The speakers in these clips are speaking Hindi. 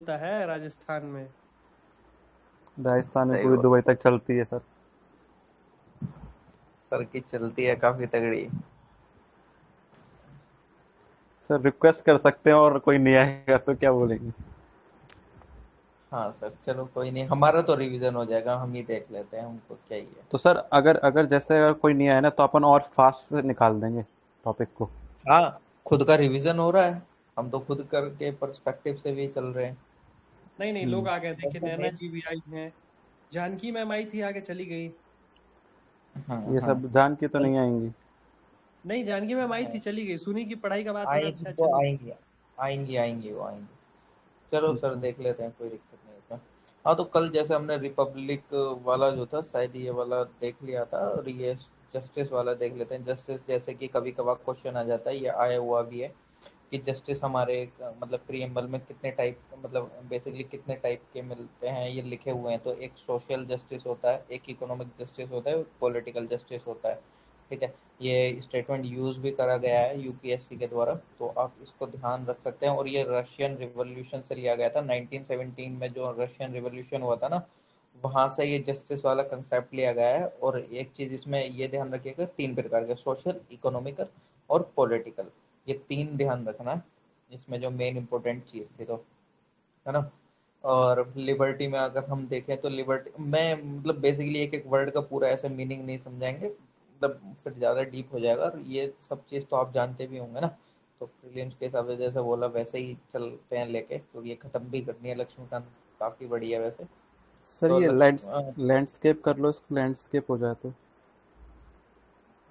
होता है राजस्थान में। राजस्थान में सही पूरी बात। दुबई तक चलती है सर। सर की चलती है काफी तगड़ी। सर रिक्वेस्ट कर सकते हैं, और कोई नहीं आएगा तो क्या बोलेंगे? हाँ सर, चलो कोई नहीं, हमारा तो रिवीजन हो जाएगा, हम ही देख लेते हैं, हमको क्या ही है। तो सर अगर अगर जैसे अगर कोई नहीं आया ना, तो अपन और फास्ट से निकाल देंगे टॉपिक को। हाँ, खुद का रिवीजन हो रहा है, हम तो खुद करके पर्सपेक्टिव से भी चल रहे हैं। नहीं नहीं, लोग हम्म। आ गए, देखिए वैसे नैना मेन। जी भी आई हैं। जानकी मैम आई थी, आगे चली गई। हाँ ये हाँ। सब जान के तो चल। नहीं आएंगी? नहीं, जानकी मैम आई थी, हाँ, चली गई, सुनी की पढ़ाई का बात हो रहा था, आएंगी शायद तो चली गई। आएंगी। आएंगी आएंगी, वो आएंगी। चलो सर, अच्छा। देख लेते हैं, कोई दिक्कत नहीं है इसमें। हाँ, तो कल जैसे हमने रिपब्लिक वाला जो था, शायद ये वाला देख लिया था, और ये जस्टिस वाला देख लेते हैं। जस्टिस जैसे कि कभी कभार क्वेश्चन आ जाता है, ये आया हुआ भी है कि जस्टिस हमारे मतलब प्रीएम्बल में कितने टाइप, मतलब बेसिकली कितने टाइप के मिलते हैं, ये लिखे हुए हैं। तो एक सोशल जस्टिस होता है, एक इकोनॉमिक जस्टिस होता है, पॉलिटिकल जस्टिस होता है। ठीक है। ये स्टेटमेंट यूज भी करा गया है यूपीएससी के द्वारा, तो आप इसको ध्यान रख सकते हैं। और ये रशियन रिवॉल्यूशन से लिया गया था, 1917 में जो रशियन रिवॉल्यूशन हुआ था ना, वहां से ये जस्टिस वाला कंसेप्ट लिया गया है। और एक चीज इसमें ये ध्यान रखिएगा, तीन प्रकार के, सोशल, इकोनॉमिकल और पॉलिटिकल, ये तीन ध्यान रखना है इसमें, जो मेन इंपॉर्टेंट चीज थी, तो है ना। और लिबर्टी में अगर हम देखें, तो लिबर्टी में मतलब बेसिकली एक एक वर्ड का पूरा ऐसे मीनिंग नहीं समझाएंगे, मतलब फिर ज़्यादा डीप हो जाएगा, और ये सब चीज़ तो आप जानते भी होंगे ना। तो प्रीलिम्स के हिसाब से जैसे बोला वैसे ही चलते हैं लेके, तो ये ख़त्म भी करनी है लक्ष्मीकांत, काफ़ी बढ़िया वैसे। सर तो ये लक्ष्मी लैंडस्केप कर लो, इसको लैंडस्केप हो जाए तो।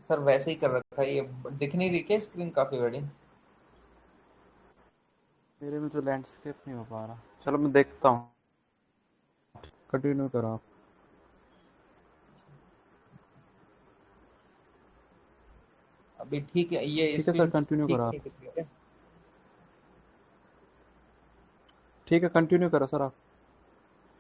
सर वैसे ही कर रखा है ये, दिख नहीं रही क्या स्क्रीन काफ़ी बड़ी? मेरे में तो लैंडस्केप नहीं हो पा रहा। चलो मैं देखता हूँ। कंटिन्यू करो आप। अभी ठीक है, ये ठीक है सर, स्क्रीन कंटिन्यू ठीक करो आप। नहीं दिख रही है? ठीक है, कंटिन्यू करो सर आप।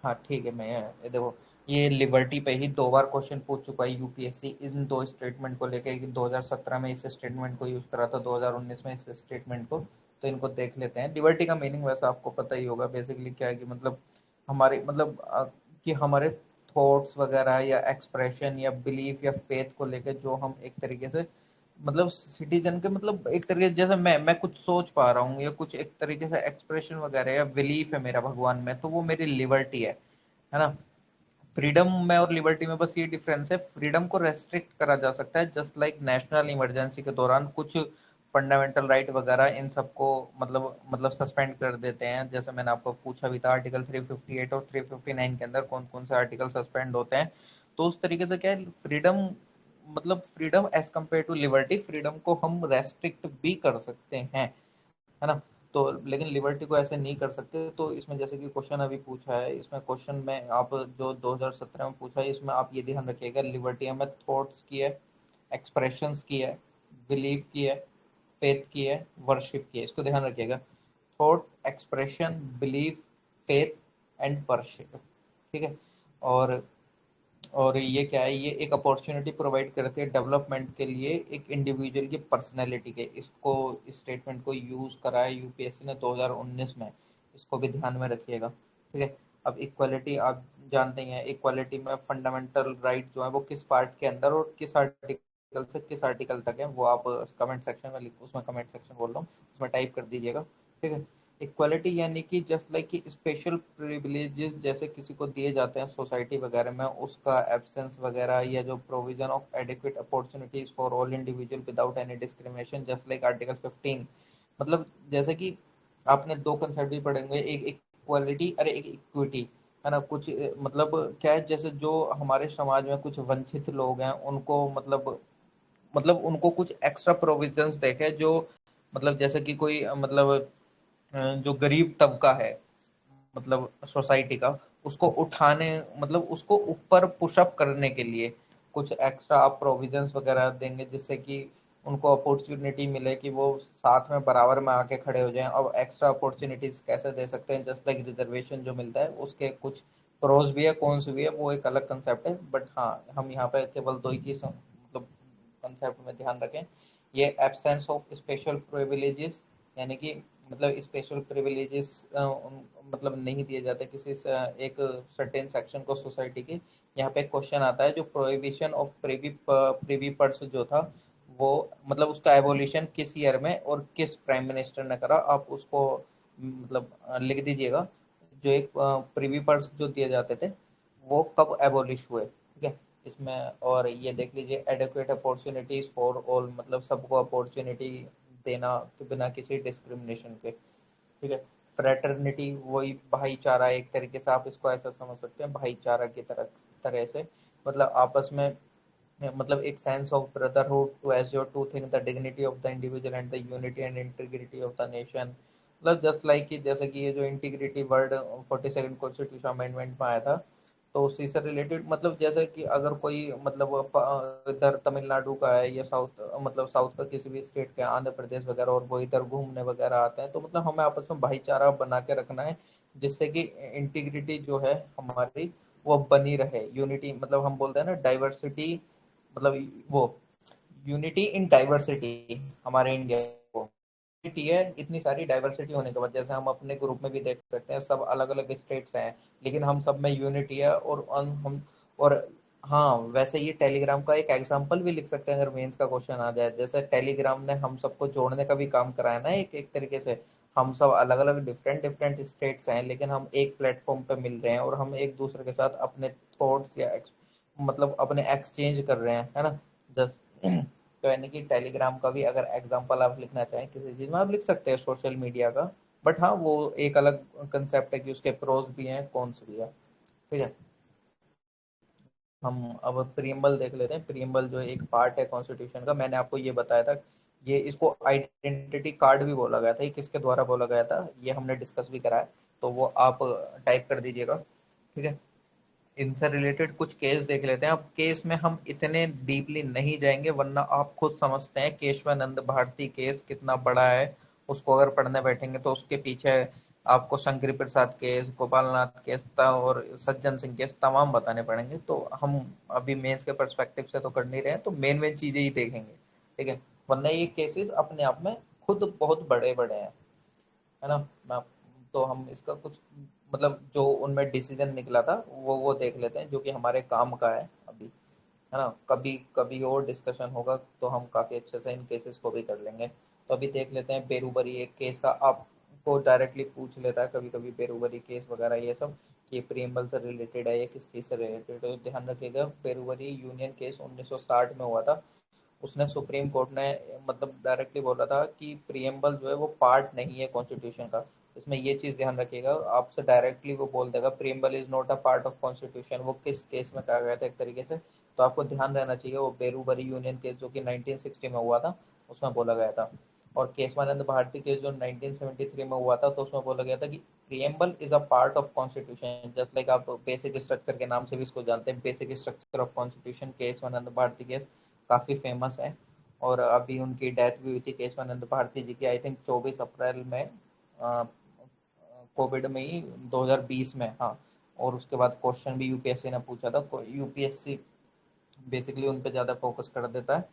हाँ ठीक है, मैं ये देखो, ये लिबर्टी पे ही दो बार क्वेश्चन पूछ चुका है यूपीएससी इन दो स्टेटमेंट को लेके। 2017 में इस स्टेटमेंट को यूज करा था, 2019 में इस स्टेटमेंट को। तो इनको देख लेते हैं। लिबर्टी का मीनिंग वैसे आपको पता ही होगा, बेसिकली क्या है कि मतलब हमारे मतलब कि हमारे थॉट्स वगैरह या एक्सप्रेशन या बिलीफ या फेथ को लेके, जो हम एक तरीके से मतलब सिटीजन के, मतलब एक तरीके से जैसे मैं कुछ सोच पा रहा हूँ, या कुछ एक तरीके से एक्सप्रेशन वगैरह या बिलीफ है मेरा भगवान में, तो वो मेरी लिबर्टी है ना। फ्रीडम में और लिबर्टी में बस ये डिफरेंस है, फ्रीडम को रेस्ट्रिक्ट करा जा सकता है, जस्ट लाइक नेशनल इमरजेंसी के दौरान कुछ फंडामेंटल राइट वगैरह इन सबको मतलब सस्पेंड कर देते हैं। जैसे मैंने आपको पूछा भी था, आर्टिकल 358 और 359 के अंदर कौन कौन से आर्टिकल सस्पेंड होते हैं। तो उस तरीके से क्या है, फ्रीडम मतलब freedom as compare to liberty, freedom को हम रेस्ट्रिक्ट भी कर सकते हैं, है ना। तो लेकिन लिबर्टी को ऐसे नहीं कर सकते। तो इसमें जैसे कि क्वेश्चन अभी पूछा है, इसमें क्वेश्चन में आप जो 2017 में पूछा है, इसमें आप ये ध्यान रखिएगा, लिबर्टी हमें थॉट्स की है, एक्सप्रेशंस की है, बिलीव की है, फेथ की है, वर्शिप की है, इसको ध्यान रखिएगा। Thought, expression, believe, faith and worship. ठीक है। और और ये क्या है, ये एक अपॉर्चुनिटी प्रोवाइड करती है डेवलपमेंट के लिए एक इंडिविजुअल की पर्सनैलिटी के। इसको, इस स्टेटमेंट को यूज करा है यूपीएससी ने 2019 में, इसको भी ध्यान में रखिएगा। ठीक है। अब इक्वालिटी आप जानते ही हैं, इक्वालिटी में फंडामेंटल राइट जो है वो किस पार्ट के अंदर और किस आर्टिकल से किस आर्टिकल तक है, वो आप कमेंट सेक्शन में लिख, उसमें कमेंट सेक्शन बोल रहा हूँ, उसमें टाइप कर दीजिएगा। ठीक है। इक्वालिटी यानी कि जस्ट लाइक कि स्पेशल प्रिविलेजेस जैसे किसी को दिए जाते हैं सोसाइटी वगैरह में, उसका एब्सेंस वगैरह, या जो provision of adequate opportunities for all individual without any discrimination, just like article 15। मतलब जैसे कि आपने दो कंसेप्ट भी पढ़े होंगे, एक इक्वालिटी और एक इक्विटी, है ना। कुछ मतलब क्या है, जैसे जो हमारे समाज में कुछ वंचित लोग हैं, उनको मतलब उनको कुछ एक्स्ट्रा प्रोविजंस देखे, जो मतलब जैसे कि कोई मतलब जो गरीब तबका है मतलब सोसाइटी का, उसको उठाने मतलब उसको ऊपर पुशअप करने के लिए कुछ एक्स्ट्रा आप प्रोविजंस वगैरह देंगे, जिससे कि उनको अपॉर्चुनिटी मिले कि वो साथ में बराबर में आके खड़े हो जाएं। अब एक्स्ट्रा अपॉर्चुनिटीज कैसे दे सकते हैं, जस्ट लाइक रिजर्वेशन जो मिलता है, उसके कुछ प्रोज भी है, कॉन्स भी है, वो एक अलग कंसेप्ट है। बट हाँ, हम यहाँ पे केवल दो ही चीज मतलब कंसेप्ट में ध्यान रखें। ये एब्सेंस ऑफ स्पेशल प्रिविलेजेस, यानी कि मतलब स्पेशल प्रिविलेजेस मतलब नहीं दिए जाते किसी एक सर्टेन सेक्शन को सोसाइटी के। यहाँ पे क्वेश्चन आता है जो प्रोहिबिशन ऑफ प्रिवी पर्स जो था वो मतलब उसका एवोल्यूशन किस ईयर में और किस प्राइम मिनिस्टर ने करा, आप उसको मतलब लिख दीजिएगा। जो एक प्रिवी पर्स जो दिए जाते थे वो कब एबोलिश हुए, ठीक है इसमें। और ये देख लीजिए एडेक्वेट अपॉर्चुनिटीज फॉर ऑल, मतलब सबको अपॉर्चुनिटी देना कि बिना किसी डिस्क्रिमिनेशन के, ठीक है। फ्रेटर्निटी वही भाईचारा, एक तरीके से आप इसको ऐसा समझ सकते हैं भाईचारा की तरह से, मतलब आपस में मतलब एक sense of brotherhood to assure to thing the dignity of the individual and the unity and integrity of the nation. मतलब जस्ट लाइक कि जैसे कि ये जो integrity word 42nd constitution amendment में आया था, तो उसी से रिलेटेड मतलब जैसे कि अगर कोई मतलब इधर तमिलनाडु का है या साउथ मतलब साउथ का किसी भी स्टेट का, आंध्र प्रदेश वगैरह, और वो इधर घूमने वगैरह आते हैं, तो मतलब हमें आपस में भाईचारा बना के रखना है जिससे कि इंटीग्रिटी जो है हमारी वो बनी रहे। यूनिटी मतलब हम बोलते हैं ना डाइवर्सिटी, मतलब वो यूनिटी इन डाइवर्सिटी हमारे इंडिया को यूनिटी है। इतनी सारी डाइवर्सिटी होने के बाद जैसे हम अपने ग्रुप में भी देख सकते हैं सब अलग अलग स्टेट्स हैं लेकिन हम सब में यूनिटी है। और हम और हाँ वैसे ये टेलीग्राम का एक एग्जांपल भी लिख सकते हैं अगर मेंस का क्वेश्चन आ जाए। जैसे टेलीग्राम ने हम सबको जोड़ने का भी काम कराया ना, एक एक तरीके से हम सब अलग अलग डिफरेंट डिफरेंट स्टेट्स हैं लेकिन हम एक प्लेटफॉर्म पे मिल रहे हैं और हम एक दूसरे के साथ अपने थॉट्स या मतलब अपने एक्सचेंज कर रहे हैं, है ना। जस्ट तो यानी कि टेलीग्राम का भी अगर एग्जांपल आप लिखना चाहें किसी चीज में आप लिख सकते हैं सोशल मीडिया का। बट हाँ वो एक अलग कंसेप्ट है कि उसके प्रोज भी हैं कॉन्स भी है, ठीक है। हम अब प्रियम्बल देख लेते हैं। प्रियम्बल जो एक पार्ट है कॉन्स्टिट्यूशन का, मैंने आपको ये बताया था, ये इसको आइडेंटिटी कार्ड भी बोला गया था। ये किसके द्वारा बोला गया था ये हमने डिस्कस भी करा है, तो वो आप टाइप कर दीजिएगा, ठीक है। इनसे रिलेटेड कुछ केस देख लेते हैं। अब केस में हम इतने डीपली नहीं जाएंगे वरना आप खुद समझते हैं केशवानंद भारती केस कितना बड़ा है। उसको अगर पढ़ने बैठेंगे तो उसके पीछे आपको शंकर प्रसाद केस, गोपाल नाथ केस और सज्जन सिंह केस तमाम बताने पड़ेंगे। तो हम अभी मेंस के पर्सपेक्टिव से तो कर नहीं रहे हैं, तो मेन मेन चीजें ही देखेंगे, ठीक है। वरना ये केसेस अपने आप में खुद बहुत बड़े बड़े हैं, है ना। मैं तो हम इसका कुछ मतलब जो उनमें डिसीजन निकला था वो देख लेते हैं जो कि हमारे काम का है अभी, है ना। कभी कभी और डिस्कशन होगा तो हम काफी अच्छे से इन केसेस को भी कर लेंगे। तो अभी देख लेते हैं बेरूबरी एक केस था, आपको डायरेक्टली पूछ लेता है कभी कभी बेरूबरी केस वगैरह ये सब कि प्रियम्बल से रिलेटेड है या किस चीज से रिलेटेड है। तो ध्यान रखिएगा बेरूबरी यूनियन केस 1960 में हुआ था। उसने सुप्रीम कोर्ट ने मतलब डायरेक्टली बोला था कि प्रियम्बल जो है वो पार्ट नहीं है कॉन्स्टिट्यूशन का। इसमें ये चीज ध्यान रखिएगा, आपसे डायरेक्टली वो बोल देगा preamble is not a part of constitution. वो किस केस में कहा गया था एक तरीके से, तो आपको ध्यान रहना चाहिए वो बेरूबरी यूनियन केस जो कि 1960 में हुआ था उसमें बोला गया था। और केशवानंद भारती केस जो 1973 में हुआ था तो उसमें बोला गया था कि preamble is a part of constitution. Just like आप बेसिक स्ट्रक्चर के नाम से भी इसको जानते हैं, basic structure of constitution Kesavananda Bharati case काफी फेमस है। और अभी उनकी डेथ भी हुई थी केशवानंद भारती जी की, आई थिंक 24 अप्रैल में कोविड में ही 2020 में, हाँ। और उसके बाद क्वेश्चन भी यूपीएससी ने पूछा था, यूपीएससी बेसिकली उन पे ज्यादा फोकस कर देता है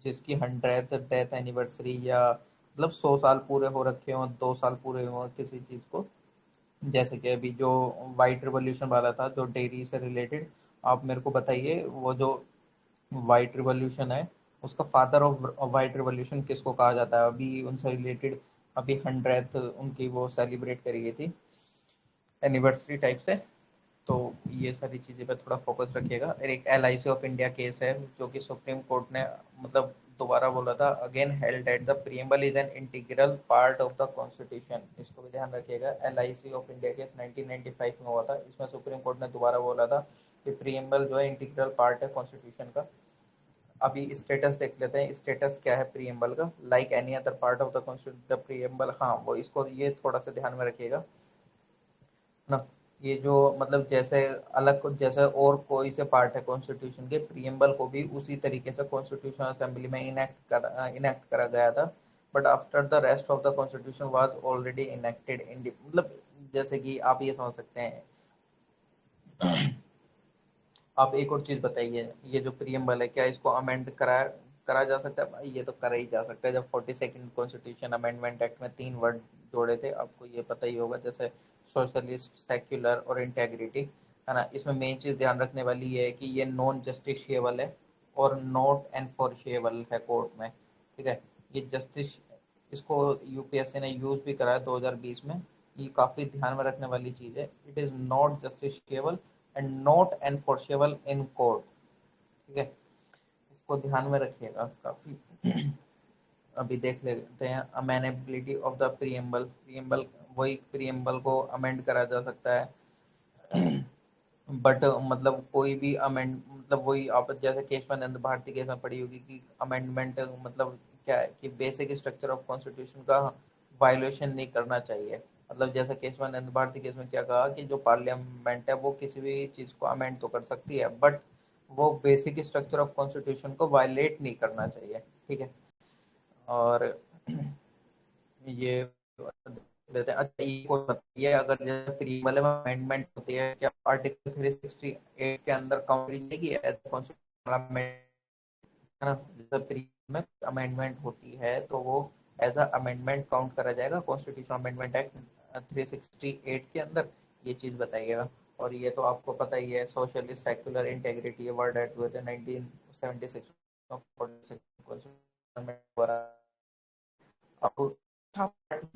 जिसकी 100th डेथ एनिवर्सरी या मतलब 100 साल पूरे हो रखे हो, 2 साल पूरे हो किसी चीज को। जैसे कि अभी जो वाइट रिवॉल्यूशन वाला था जो डेयरी से रिलेटेड, आप मेरे को बताइए वो जो व्हाइट रिवॉल्यूशन है उसका फादर ऑफ व्हाइट रिवॉल्यूशन किसको कहा जाता है। अभी उनसे रिलेटेड अभी 100th उनकी वो सेलिब्रेट करी गई थी एनिवर्सरी टाइप से। तो ये सारी चीज़ें पे थोड़ा फोकस रखिएगा। और एक LIC ऑफ इंडिया केस है जो कि सुप्रीम कोर्ट ने मतलब दोबारा बोला था, again held that the preamble is an integral part of the constitution. इसको भी ध्यान रखिएगा। LIC ऑफ इंडिया केस 1995 में हुआ था, इसमें सुप्रीम कोर्ट ने दोबारा बोला था कि प्रियम्बल जो है इंटीग्रल पार्ट है कॉन्स्टिट्यूशन का। अभी स्टेटस देख लेते हैं, स्टेटस क्या है प्रियम्बल का। Like any other part of the constitution the preamble, हाँ वो इसको ये थोड़ा सा ध्यान में रखिएगा ना। ये जो मतलब जैसे अलग जैसे और कोई से पार्ट है कॉन्स्टिट्यूशन के, प्रियम्बल को भी उसी तरीके से कॉन्स्टिट्यूशन असेंबली में इनेक्ट करा गया था। But after the rest of the constitution was already enacted इन मतलब जैसे कि आप ये समझ सकते हैं। आप एक और चीज बताइए, ये जो प्रियम्बल है क्या इसको अमेंड करा करा जा सकता है भाई, ये तो करा ही जा सकता है। जब 42nd कॉन्स्टिट्यूशन अमेंडमेंट एक्ट में 3 वर्ड जोड़े थे, आपको ये पता ही होगा, जैसे सोशलिस्ट, सेक्युलर और इंटेग्रिटी, है ना। इसमें मेन चीज ध्यान रखने वाली ये है कि ये नॉन जस्टिशिएबल है और नॉट एनफोर्शिएबल है कोर्ट में, ठीक है। ये जस्टिस, इसको यूपीएससी ने यूज भी करा है 2020 में। ये काफी ध्यान में रखने वाली चीज है। It is not justiciable and not enforceable in court, ठीक है। इसको ध्यान में रखिएगा काफी। अभी देख लेते हैं अमेनेबिलिटी ऑफ द प्रीएम्बल। प्रीएम्बल, वही प्रीएम्बल को अमेंड करा जा सकता है। बट मतलब कोई भी अमेंड, मतलब वही आप जैसे केशवानंद भारती केस में पढ़ी होगी कि अमेंडमेंट मतलब क्या है कि बेसिक स्ट्रक्चर ऑफ कॉन्स्टिट्यूशन का वायलेशन नहीं करना चाहिए। मतलब जैसे केशवानंद भारती केस में क्या कहा कि जो पार्लियामेंट है वो किसी भी चीज को अमेंड तो कर सकती है, बट वो बेसिक स्ट्रक्चर ऑफ कॉन्स्टिट्यूशन को वायलेट नहीं करना चाहिए, ठीक है। और ये देते हैं। अच्छा, ये कोई बताइए, अगर जैसे प्रीएम्बल में अमेंडमेंट होती है, क्या आर्टिकल 368 के अंदर काउंट की जाएगी एज कॉन्स्टिट्यूशनल अमेंडमेंट, है ना। जैसे प्रीएम्बल में अमेंडमेंट होती है तो वो एज अ अमेंडमेंट काउंट करा जाएगा कॉन्स्टिट्यूशनल अमेंडमेंट एक्ट 368 के अंदर, ये चीज बताइएगा। और ये तो आपको पता ही है, सोशलिस्ट, सेक्युलर, इंटेग्रिटी, ये वर्ड ऐड हुए थे 1976 अब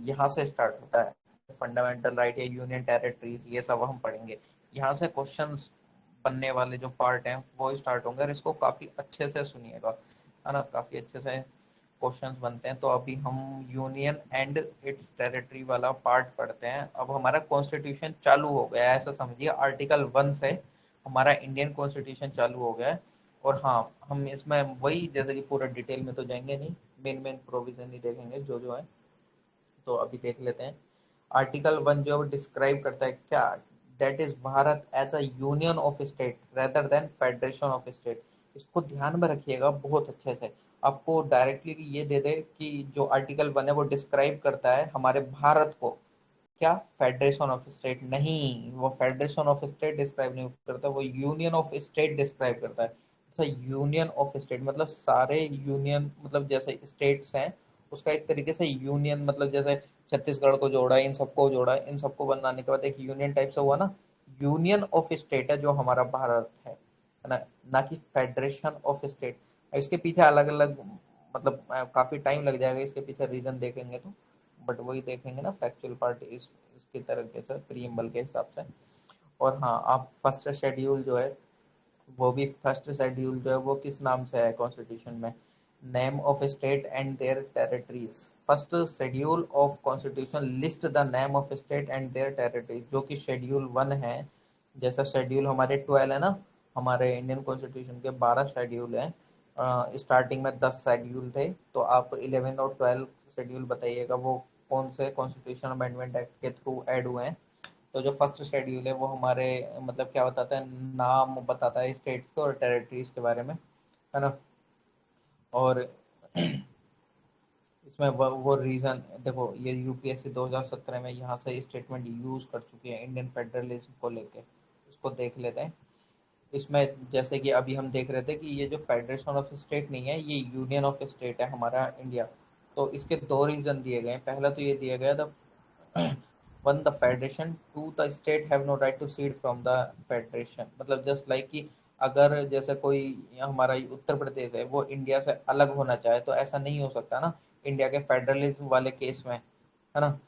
यहाँ से स्टार्ट होता है। फंडामेंटल राइट या यूनियन टेरिटरीज, ये सब हम पढ़ेंगे। यहाँ से क्वेश्चंस बनने वाले जो पार्ट हैं वो स्टार्ट होंगे, और इसको काफी अच्छे से सुनिएगा, है ना। काफी अच्छे से क्वेश्चंस बनते हैं। तो अभी हम यूनियन एंड इट्स टेरिटरी वाला पार्ट पढ़ते हैं। अब हमारा कॉन्स्टिट्यूशन चालू हो गया है, ऐसा समझिए आर्टिकल 1 से हमारा इंडियन कॉन्स्टिट्यूशन चालू हो गया है। और हाँ, हम इसमें वही जैसे कि पूरा डिटेल में तो जाएंगे नहीं, मेन मेन प्रोविजन ही देखेंगे जो जो है। तो अभी देख लेते हैं। आर्टिकल 1 जो डिस्क्राइब करता है क्या, that is Bharat as a union of state rather than federation of state. इसको ध्यान में रखिएगा बहुत अच्छे से। आपको डायरेक्टली ये दे दे कि जो आर्टिकल 1 है वो डिस्क्राइब करता है हमारे भारत को, क्या फेडरेशन ऑफ स्टेट नहीं, वो फेडरेशन ऑफ स्टेट डिस्क्राइब नहीं करता, वो यूनियन ऑफ स्टेट डिस्क्राइब करता है। तो यूनियन ऑफ स्टेट मतलब सारे यूनियन, मतलब जैसे स्टेट्स हैं उसका एक तरीके से यूनियन, मतलब जैसे छत्तीसगढ़ को जोड़ा, इन सबको जोड़ा, इन सबको बनाने के बाद एक यूनियन टाइप से हुआ ना। यूनियन ऑफ स्टेट है जो हमारा भारत है ना, ना कि फेडरेशन ऑफ स्टेट। इसके पीछे अलग अलग, मतलब काफी टाइम लग जाएगा इसके पीछे रीजन देखेंगे तो, बट वही देखेंगे ना फैक्चुअल पार्ट इसकी तरह से प्रीएम्बल के हिसाब से। और हाँ, आप फर्स्ट शेड्यूल जो है, वो भी फर्स्ट शेड्यूल जो है वो किस नाम से है कॉन्स्टिट्यूशन में, name of state and there territories. First schedule of constitution list the name of state and there territories, जो कि शेड्यूल 1 है। जैसा शेड्यूल हमारे 12 है ना, हमारे इंडियन कॉन्स्टिट्यूशन के 12 शेड्यूल हैं। स्टार्टिंग में 10 शेड्यूल थे, तो आप 11 और 12 शेड्यूल बताइएगा वो कौन से कॉन्स्टिट्यूशन अमेंडमेंट एक्ट के थ्रू ऐड हुए हैं। तो जो फर्स्ट शेड्यूल है वो हमारे मतलब क्या बताता है, नाम बताता है स्टेट्स के और टेरिटरीज के बारे में, है ना। और इसमें वो रीजन देखो, ये यूपीएससी 2017 में यहाँ से स्टेटमेंट यूज कर चुकी है इंडियन फेडरलिज्म को लेके, इसको देख लेते हैं। इसमें जैसे कि अभी हम देख रहे थे कि ये जो फेडरेशन ऑफ स्टेट नहीं है, ये यूनियन ऑफ स्टेट है हमारा इंडिया। तो इसके दो रीजन दिए गए हैं। पहला तो ये दिया गया था, one the federation, two the state have no right to secede from the federation. मतलब जस्ट लाइक कि अगर जैसे कोई हमारा उत्तर प्रदेश है वो इंडिया से अलग होना चाहे तो ऐसा नहीं हो सकता ना, इंडिया के फेडरलिज्म वाले केस में, है ना।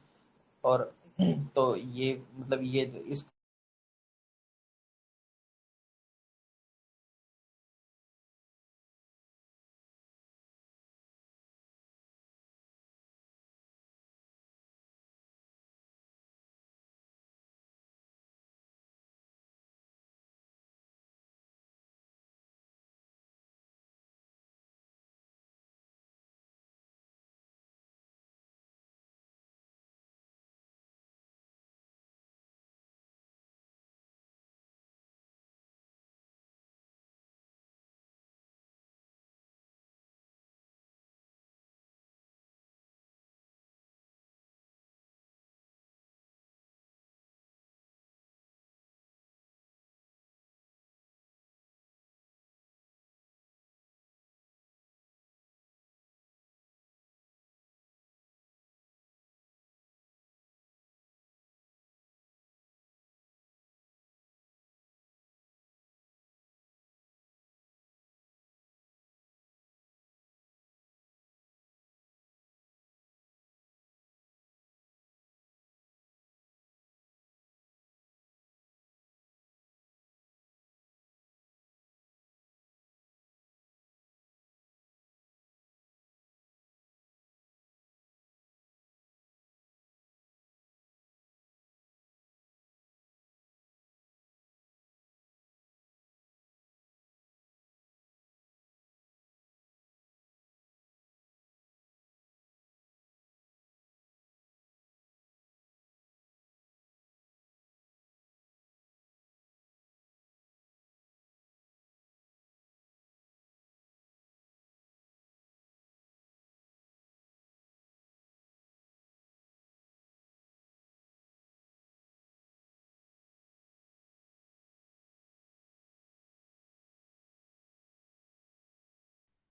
और तो ये मतलब ये इस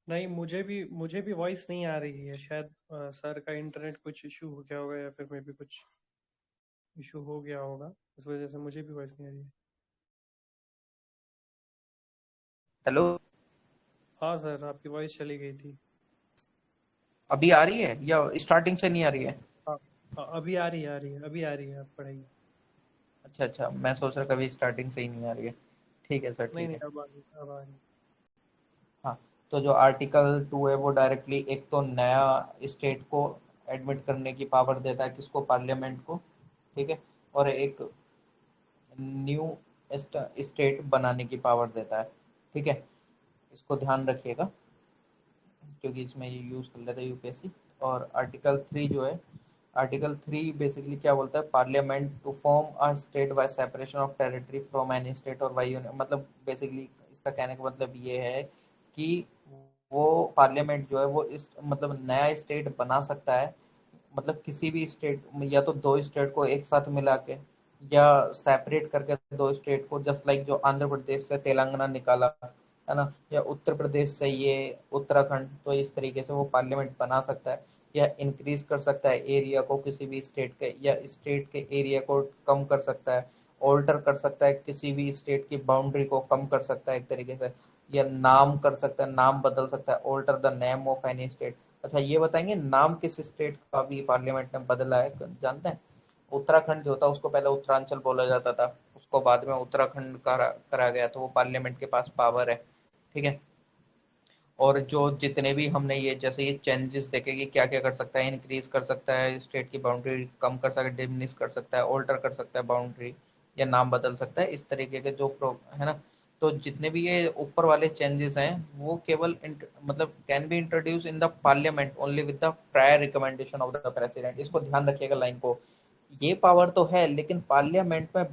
नहीं, मुझे भी वॉइस नहीं आ रही है, शायद सर का इंटरनेट कुछ इशू हो गया होगा, या फिर मे भी कुछ इशू हो गया होगा, इस वजह से मुझे भी वॉइस नहीं आ रही है। हेलो, हाँ सर, आपकी वॉइस चली गई थी। अभी आ रही है या स्टार्टिंग से नहीं आ रही है? हाँ, हाँ, अभी आ रही है, अभी आ रही है, आप पढ़ाइए। अच्छा अच्छा, मैं सोच रहा कभी स्टार्टिंग से ही नहीं आ रही है। ठीक है सर, नहीं ठीक नहीं, है। अब आ रही है, अब आ रही है। हाँ, तो जो आर्टिकल 2 है वो डायरेक्टली एक तो नया स्टेट को एडमिट करने की पावर देता है, किसको? पार्लियामेंट को। ठीक है। और एक न्यू स्टेट बनाने की पावर देता है। ठीक है, इसको ध्यान रखिएगा क्योंकि इसमें ये यूज कर लेता है यूपीएससी। और आर्टिकल 3 जो है, आर्टिकल 3 बेसिकली क्या बोलता है? Parliament to form a state by separation of territory from any state और बाय यूनियन। मतलब बेसिकली इसका कहने का मतलब ये है कि वो पार्लियामेंट जो है वो इस मतलब नया स्टेट बना सकता है, मतलब किसी भी स्टेट, या तो दो स्टेट को एक साथ मिला के, या सेपरेट करके दो स्टेट को, जस्ट लाइक जो आंध्र प्रदेश से तेलंगाना निकाला है ना, या उत्तर प्रदेश से ये उत्तराखंड, तो इस तरीके से वो पार्लियामेंट बना सकता है। या इंक्रीज कर सकता है एरिया को किसी भी स्टेट के, या स्टेट के एरिया को कम कर सकता है, ऑल्टर कर सकता है, किसी भी स्टेट की बाउंड्री को कम कर सकता है एक तरीके से, या नाम कर सकता है, नाम बदल सकता है, alter the name of any state. अच्छा, ये बताएंगे नाम किस स्टेट का भी पार्लियामेंट ने बदला है, जानते हैं? उत्तराखंड जो था उसको पहले उत्तरांचल बोला जाता था, उसको बाद में उत्तराखंड करा गया, तो वो पार्लियामेंट के पास पावर है। ठीक है। और जो जितने भी हमने ये जैसे ये चेंजेस देखे कि क्या क्या कर सकता है, इंक्रीज कर सकता है स्टेट की बाउंड्री, कम कर सकता है, डिमिनिश कर सकता है, ऑल्टर कर सकता है बाउंड्री, या नाम बदल सकता है, इस तरीके के जो प्रो है ना। तो जितने भी ये ऊपर वाले चेंजेस हैं वो केवल मतलब can be introduce in the parliament only with the prior recommendation of the president. इसको ध्यान रखिएगा लाइन को। ये पावर तो है लेकिन पार्लियामेंट में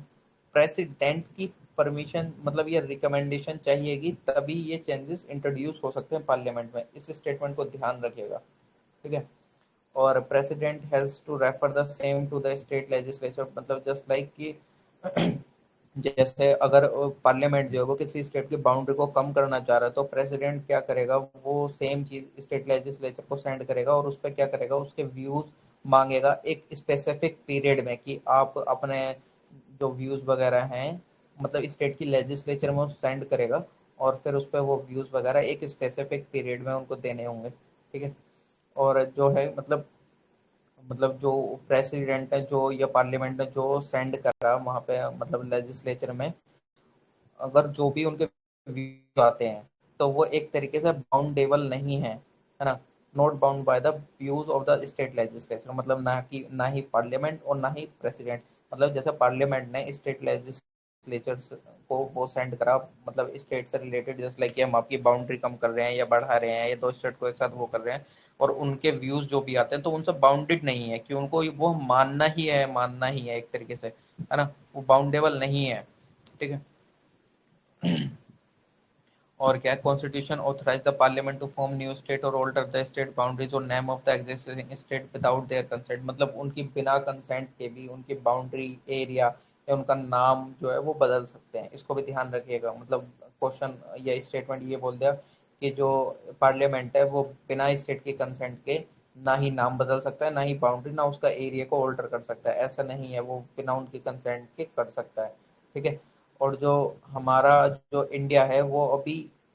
प्रेसिडेंट की परमिशन मतलब ये रिकमेंडेशन चाहिएगी, तभी ये चेंजेस इंट्रोड्यूस हो सकते हैं पार्लियामेंट में। इस स्टेटमेंट को ध्यान रखिएगा। ठीक है। और president has to refer the same to the state legislature, मतलब जस्ट लाइक कि जैसे अगर पार्लियामेंट जो है वो किसी स्टेट की बाउंड्री को कम करना चाह रहा है, तो प्रेसिडेंट क्या करेगा? वो सेम चीज स्टेट लेजिस्लेचर को सेंड करेगा और उस पर क्या करेगा? उसके व्यूज मांगेगा एक स्पेसिफिक पीरियड में, कि आप अपने जो व्यूज वगैरह हैं मतलब स्टेट की लेजिस्लेचर में सेंड करेगा, और फिर उस पर वो व्यूज वगैरह एक स्पेसिफिक पीरियड में उनको देने होंगे। ठीक है। और जो है मतलब जो प्रेसिडेंट है जो या पार्लियामेंट ने जो सेंड करा वहां पे मतलब लेजिस्लेचर में, अगर जो भी उनके व्यूज आते हैं तो वो एक तरीके से बाउंडेबल नहीं है ना, not bound by the views of the state legislature. मतलब ना ही पार्लियामेंट और ना ही प्रेसिडेंट। मतलब जैसे पार्लियामेंट ने स्टेट लेजिस्लेचर को वो सेंड करा मतलब स्टेट से रिलेटेड, जैसे लाइक हम आपकी बाउंड्री कम कर रहे हैं या बढ़ा रहे हैं या दो स्टेट को एक साथ वो कर रहे हैं, और उनके व्यूज जो भी आते हैं तो उनसे बाउंडेड नहीं है कि उनको वो मानना ही है एक तरीके से, है ना, वो बाउंडेबल नहीं है। ठीक है। और क्या, constitution authorise the parliament to form new state और ऑल्टर द स्टेट बाउंड्रीज और name of the existing state without their consent. मतलब उनकी बिना कंसेंट के भी उनकी बाउंड्री एरिया या उनका नाम जो है वो बदल सकते हैं। इसको भी ध्यान रखिएगा। मतलब क्वेश्चन या स्टेटमेंट ये बोल दिया कि जो पार्लियामेंट है वो बिना स्टेट के कंसेंट के ना ही नाम बदल सकता है, ना ही बाउंड्री, ना उसका एरिया को ऑल्टर कर सकता है। ऐसा नहीं है, वो बिना उनके कंसेंट के कर सकता है। ठीक है। और जो हमारा जो इंडिया है वो अभी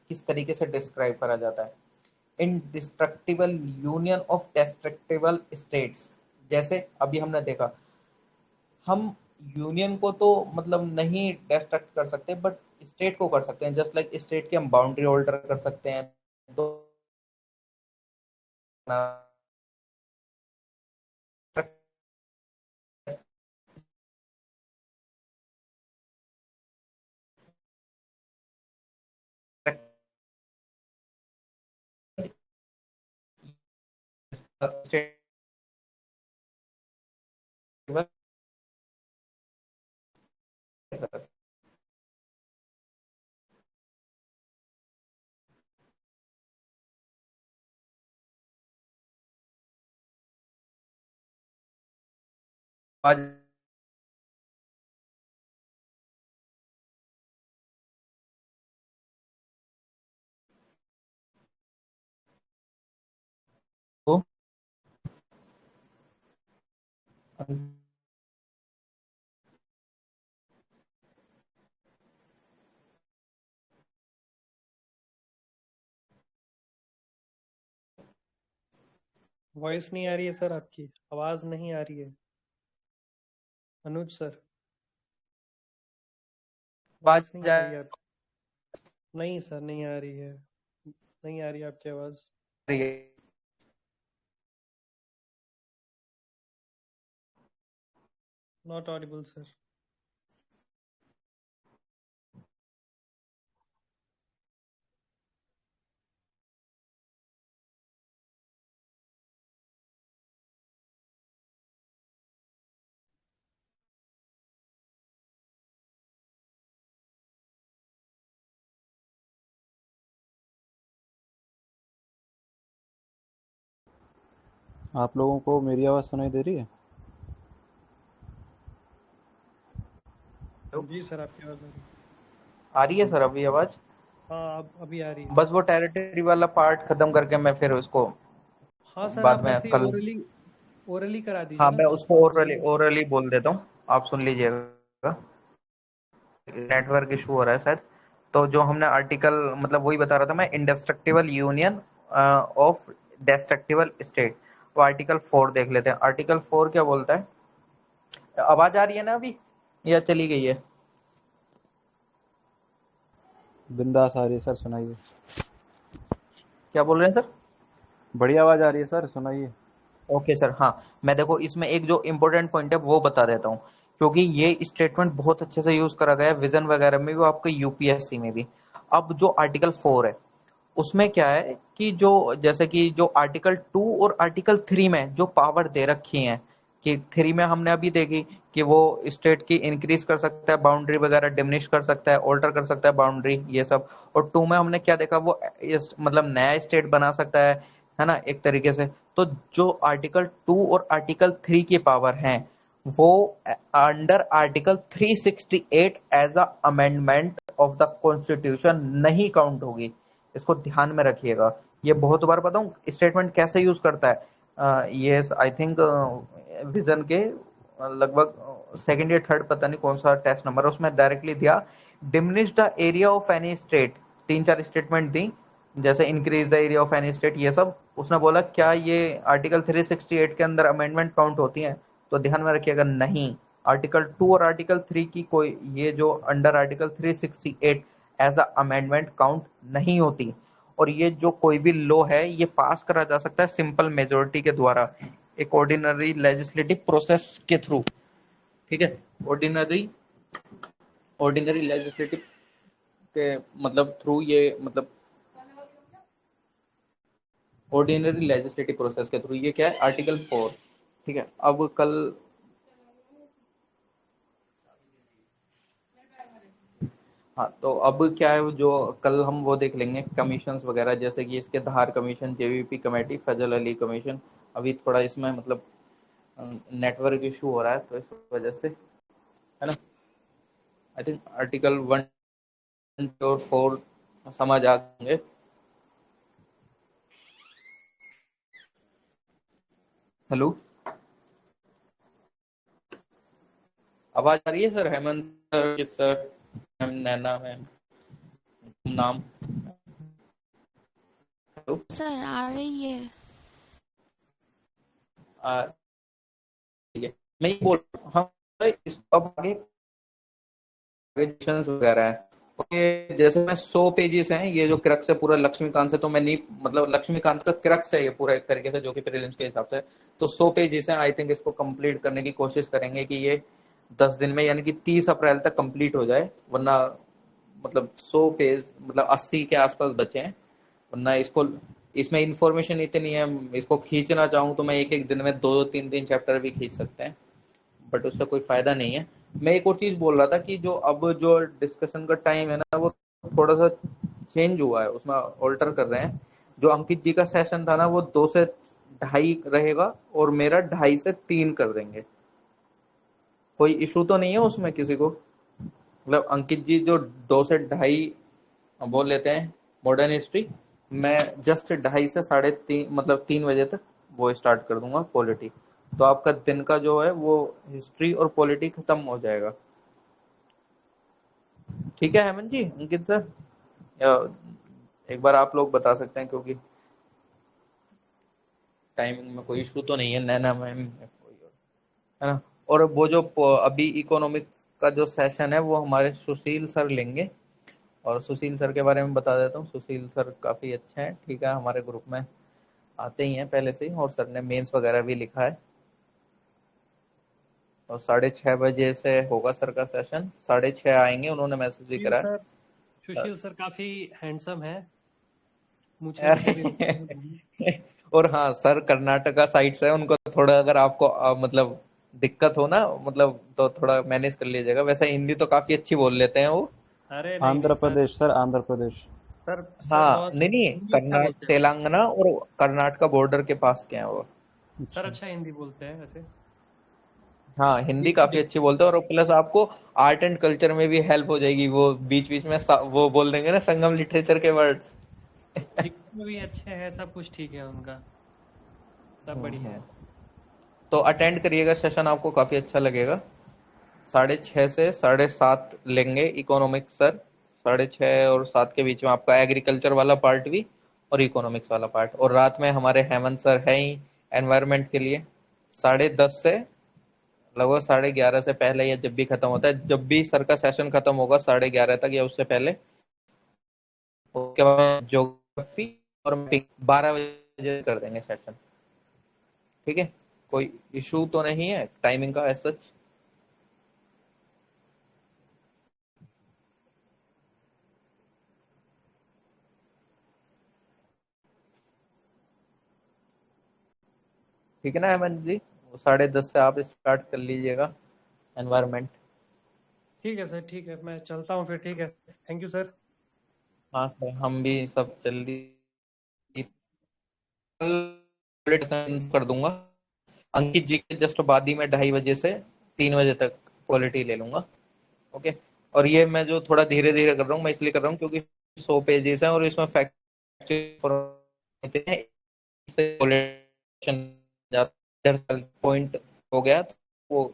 किस तरीके से डिस्क्राइब करा जाता है? Indestructible union of destructible states. जैसे अभी हमने देखा, हम यूनियन को तो मतलब नहीं डिस्ट्रक्ट कर सकते बट स्टेट को कर सकते हैं, जस्ट लाइक स्टेट की हम बाउंड्री ऑल्टर कर सकते हैं। तो स्टेट आज वॉइस नहीं आ रही है सर, आपकी आवाज नहीं आ रही है अनुज सर। आवाज वॉइस नहीं जा आ रही है आप। नहीं सर, नहीं आ रही है, नहीं आ रही है आपकी आवाज। रही है। Not Audible sir. आप लोगों को मेरी आवाज़ सुनाई दे रही है? जी सर, आपकी आवाज आ रही है। आ रही है सर अभी आवाज? हाँ, अब अभी आ रही है। बस वो टेरिटरी वाला पार्ट खत्म करके मैं फिर उसको हाँ सर, बाद आप में ऐसे ही कल, ओरली ओरली करा दीजिए हाँ ना मैं सर, उसको आप ओरली ओरली से। ओरली बोल देता हूँ, आप सुन लीजिएगा। नेटवर्क इशू हो रहा है शायद। तो जो हमने आर्टिकल, मतलब वही बता रहा था मैं, इंडेस्ट्रक्टिबल यूनियन ऑफ डेस्ट्रक्टिबल स्टेट। तो आर्टिकल 4 देख लेते हैं। आर्टिकल 4 क्या बोलता है? आवाज आ रही है ना अभी या चली गई है? बिंदास आ रही है सर, सुनाइए। क्या बोल रहे हैं सर? बढ़िया आवाज़ आ रही है सर, सुनाइए। Okay sir. हाँ, मैं देखो इसमें एक जो इम्पोर्टेंट पॉइंट है वो बता देता हूँ, क्योंकि ये स्टेटमेंट बहुत अच्छे से यूज करा गया है विजन वगैरह में भी, आपके यूपीएससी में भी। अब जो आर्टिकल 4 है उसमें क्या है कि जो, जैसे कि जो आर्टिकल 2 और आर्टिकल 3 में जो पावर दे रखी है, कि 3 में हमने अभी देखी कि वो स्टेट की इंक्रीज कर सकता है बाउंड्री वगैरह, डिमिनिश कर सकता है, ऑल्टर कर सकता है बाउंड्री, ये सब। और 2 में हमने क्या देखा, वो मतलब नया स्टेट बना सकता है ना, एक तरीके से। तो जो आर्टिकल 2 और आर्टिकल 3 की पावर है वो under article 368 as a amendment of the constitution नहीं काउंट होगी। इसको ध्यान में रखिएगा। ये बहुत बार बताऊं स्टेटमेंट कैसे यूज करता है। ये आई थिंक विजन के लगभग सेकंड या थर्ड, पता नहीं कौन सा टेस्ट नंबर है, उसमें डायरेक्टली दिया diminish the area of any state. 3-4 statement दी, जैसे increase the area of any state, ये सब। उसने बोला क्या ये आर्टिकल 368 के अंदर अमेंडमेंट काउंट होती है? तो ध्यान में रखिएगा, नहीं। आर्टिकल 2 और आर्टिकल 3 की कोई, ये जो under article 368 as a amendment count नहीं होती। और ये जो कोई भी लॉ है ये पास करा जा सकता है सिंपल मेजोरिटी के द्वारा, एक ऑर्डिनरी लेजिस्लेटिव प्रोसेस के थ्रू। ठीक है, ऑर्डिनरी ऑर्डिनरी लेजिस्लेटिव के मतलब थ्रू, ये मतलब ऑर्डिनरी लेजिस्लेटिव प्रोसेस के थ्रू, ये क्या है, आर्टिकल 4। ठीक है, अब कल, हाँ तो अब क्या है, जो कल हम वो देख लेंगे कमीशंस वगैरह, जैसे कि इसके धार कमीशन, जेवीपी कमेटी, फजल अली कमीशन। अभी थोड़ा इसमें मतलब नेटवर्क इशू हो रहा है तो इस वजह से, है ना। आई थिंक आर्टिकल 1 और 4 समझ आ गए। हेलो, आवाज आ रही है सर? हेमंत सर, नैना मैम, नाम। हेलो, सर आ रही है। ठीक है, मैं ये बोल रहा हूँ, हाँ, इस अब आगे क्वेश्चंस वगैरह है। ओके, जैसे मैं 100 पेजेस हैं, ये जो क्रक्स है पूरा लक्ष्मीकांत से, तो मैं नहीं, मतलब लक्ष्मीकांत का क्रक्स है ये पूरा एक तरीके से, जो कि प्रीलिम्स के हिसाब से। तो 100 पेजेस हैं, आई थिंक इसको कंप्लीट करने की कोशिश करेंगे कि ये 10 दिन में, यानी कि 30 अप्रैल तक कंप्लीट हो जाए। वरना मतलब 100 पेज मतलब 80 के आसपास बचे हैं। वरना इसको, इसमें इंफॉर्मेशन इतनी है, इसको खींचना चाहूँ तो मैं एक एक दिन में 2-3 चैप्टर भी खींच सकते हैं, बट उससे कोई फायदा नहीं है। मैं एक और चीज बोल रहा था कि जो अब जो डिस्कशन का टाइम है ना, वो थोड़ा सा चेंज हुआ है, उसमें ऑल्टर कर रहे हैं। जो अंकित जी का सेशन था ना, वो 2 से 2:30 रहेगा, और मेरा 2:30 से 3 कर देंगे। कोई इशू तो नहीं है उसमें किसी को? मतलब अंकित जी जो 2 से 2:30 बोल लेते हैं मॉडर्न हिस्ट्री, मैं जस्ट 2:30 से 3:30 मतलब 3 बजे तक वो स्टार्ट कर दूंगा पॉलिटी। तो आपका दिन का जो है वो हिस्ट्री और पॉलिटी खत्म हो जाएगा। ठीक है हेमंत जी, अंकित सर, या एक बार आप लोग बता सकते हैं, क्योंकि टाइमिंग में कोई इशू तो नहीं है, नैना मैम है ना। और वो जो अभी इकोनॉमिक्स का जो सेशन है वो हमारे सुशील सर लेंगे, और सुशील सर के बारे में बता देता हूँ। सुशील सर काफी अच्छे हैं, ठीक है, हमारे ग्रुप में आते ही हैं पहले से ही, और सर ने मेंस वगैरह भी लिखा है। और 6:30 बजे से होगा सर का सेशन, 6:30 आएंगे, उन्होंने मैसेज भी सुशील करा सर, है। सुशील सर काफी हैंडसम है, मूछें वूछें भी होती हैं। और हाँ सर कर्नाटका साइड से है, उनको थोड़ा अगर आपको मतलब दिक्कत हो ना, मतलब तो थोड़ा मैनेज कर लीजिएगा। वैसे हिंदी तो काफी अच्छी बोल लेते हैं वो। अरे नहीं नहीं आंध्र सर, प्रदेश sir, Andhra Pradesh. Sir sir हाँ बहुत नहीं नहीं, हिंदी अच्छा बोलते हैं। तेलंगाना और कर्नाटका बॉर्डर के पास के हैं वो। सर अच्छा। अच्छा हिंदी बोलते हैं वैसे। हाँ हिंदी लिख काफी लिख अच्छी बोलते हैं, और प्लस आपको आर्ट एंड कल्चर में भी हेल्प हो जाएगी। वो बीच बीच में वो बोल देंगे ना संगम लिटरेचर के वर्ड्स। लिखते भी अच्छे हैं, सब कुछ ठीक है उनका, सब बढ़िया है। तो अटेंड करिएगा सेशन, आपको काफी अच्छा लगेगा। 6:30 से 7:30 लेंगे इकोनॉमिक्स सर। 6:30 और 7 के बीच में आपका एग्रीकल्चर वाला पार्ट भी, और इकोनॉमिक्स वाला पार्ट। और रात में हमारे हेमंत सर है ही एनवायरनमेंट के लिए। 10:30 से लगभग 11:30 से पहले, या जब भी खत्म होता है, जब भी सर का सेशन खत्म होगा 11:30 तक या उससे पहले, उसके बाद ज्योग्राफी और मैपिंग 12 बजे कर देंगे सेशन। ठीक है, कोई इशू तो नहीं है टाइमिंग का एज सच? ठीक है ना हेमंत जी, 10:30 से आप स्टार्ट कर लीजिएगा एनवायरनमेंट। ठीक है सर, ठीक है, मैं चलता हूँ फिर। ठीक है, थैंक यू सर। हाँ सर, हम भी सब जल्दी कल कर दूंगा। अंकित जी के जस्ट बाद ही में 2:30 बजे से 3 बजे तक क्वालिटी ले लूंगा। ओके। और ये मैं जो थोड़ा धीरे धीरे कर रहा हूँ, मैं इसलिए कर रहा हूँ क्योंकि 100 पेजेस हैं और इसमें फैक्ट पॉइंट हो गया तो वो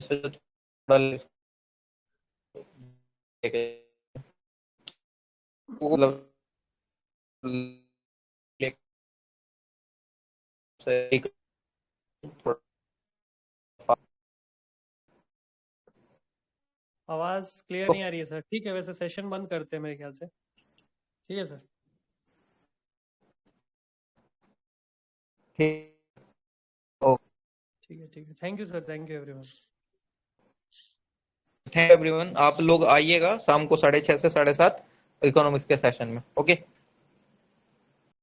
इस वजह से थोड़ा वो आवाज क्लियर नहीं आ रही है सर। ठीक है, वैसे सेशन बंद करते हैं मेरे ख्याल से। ठीक है सर। ठीक है, ठीक है, thank you sir, thank you everyone. Everyone, आप लोग आइएगा शाम को 6:30 से 7:30 इकोनॉमिक्स के सेशन में। ओके।